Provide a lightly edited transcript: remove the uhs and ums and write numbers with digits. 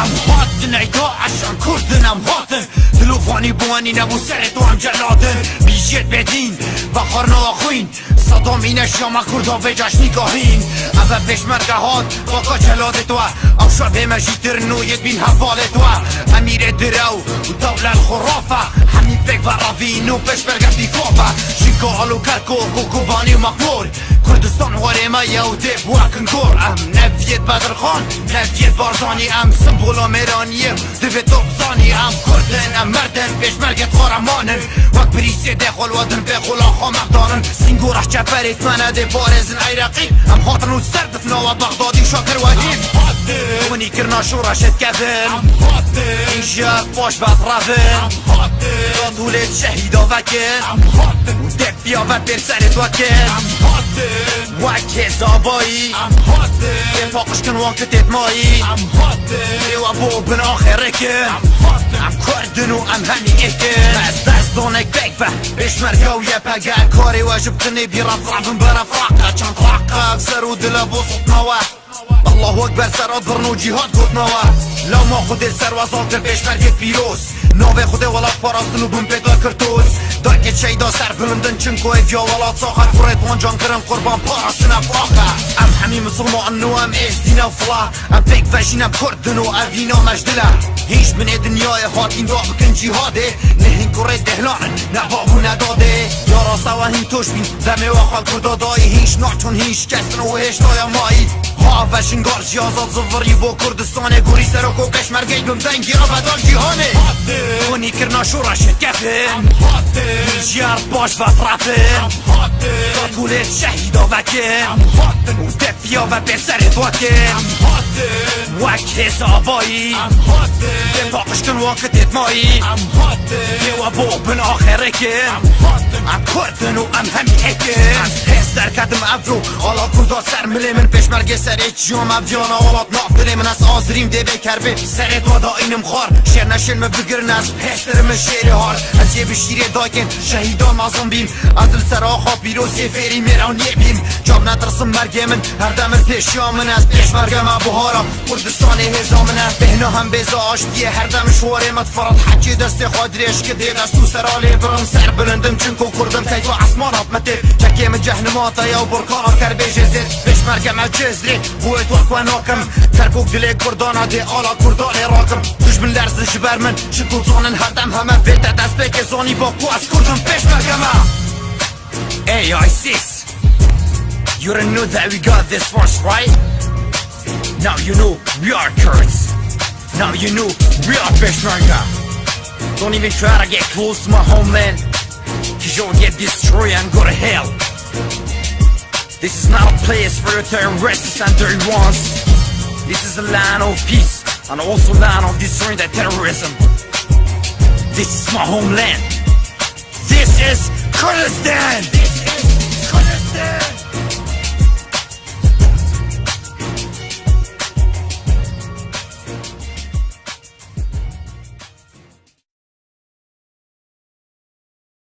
ام هاتن ای داعشان کردن ام هاتن دلوفانی بوانی نبو سر تو هم جلادن بیشت بدین و خارنا خوین صدام اینش یا ما کردا و جاش نگاهین اول پشمرگه هات واقع جلاد تو او شبه مجیتر نویت بین حوال تو امیر درو و دولة الخرافة همین بک و راوین و پشمرگه دیفافه شنکو آلو کرکو کوکوبانی و مقبور کردستان وارما یهوده بواکن گور ام نویت بدرخان نویت بارزانی ام سمبولا میرانیه دویت دوبزانی ام کردن ام مردن پشمرگت خارمانن وقت بریسه دخل وادن بخلا خامق دارن سنگورش چپریت منده بارزن عراقی ام خاطرن و سردفنا و بغدادی شاکر وحیم ونی کرنا شورشت کفن اینجا باش بطرفن دولت شهیدا وکن و دبیا و برسرت وکن وک حسابایی یه پاقش کن وانکتت مایی و بو بن آخره کن ام کردن و ام همی اکن از دستانک بکفه بشمرگه و یه پگه کاری واجب کنی بیرم فرابن برم فراقه چند راقه بسر و دل بوسط نوه الله اکبر سرات برن و جهاد گفت نوه لا ما خود سر و زالتر بشمرگه پیروز نوه خود ولاد پاراستن و بون پیدا کرتوز داکت شیدا سر بلندن چنکو ایفیا ولاد ساخت برایت وانجان کرن قربان پاراستن افراقه ام همی مسلمان نو ام ازدینا فلا ام پیک فشینم کردن و اوینا مجدله هیچ من دنیای خاطین دا بکن جهاده نهین کره دهلانن نبابو نداده یا راستا و هین توش بین دمه و خال کردادای هیچ ناچون هیچ کستن و هشتای مایی ها فشنگار جیازات زوری با کردستان گوری سرکو پشمرگی بم دنگی را بدال جهانه ونی کرنا شورشت کفن جیار باش و طرفن تا طولت شهیدا وکن و دفیا و برسرت وکن وک حسابایی یه پاقش کن وانکتت مایی یه و بو بن آخره کن ام کردن و ام همی اکن حس در کدم افرو آلا کردا سر ملی من پشمرگه سرت جام افجانا آلات نافره من از آزریم ده بکر به سرت وادا اینم خار شیر نشل me بگرن از پشترم شیر هار از یه بشیره داکن شهیدان مازم بیم از سر آخا بیروز یه فیری میرانیه بیم جام نترسم مرگه من هر دمر پیشیامن از پشمرگه ما بهارم کردستان هزامن بهنا هم بیزا آشتیه هر دم شواره متفرد حجی دست خادریش که ده دستو سرالی برم سر بلندم چنکو کردم تیتو اسمانات متب چکیم جهنماتا یا برکانا کر بیجزید پشمرگه مجزلی بویت وکواناکم ترکوک دلی کردانا ده آلا کردان راکم دشمن لرزن شبر من شکل زانن هر دم همه بیت دست بک زانی با کو از کردم پشمرگه ما Hey ISIS, you don't know that we got this first, right? Now you know we are Kurds. Now you know we are Peshmerga. Don't even try to get close to my homeland, cause you'll get destroyed and go to hell. This is not a place for your terrorists and dirty ones. This is a land of peace and also land of destroying the terrorism. This is my homeland. This is Kurdistan.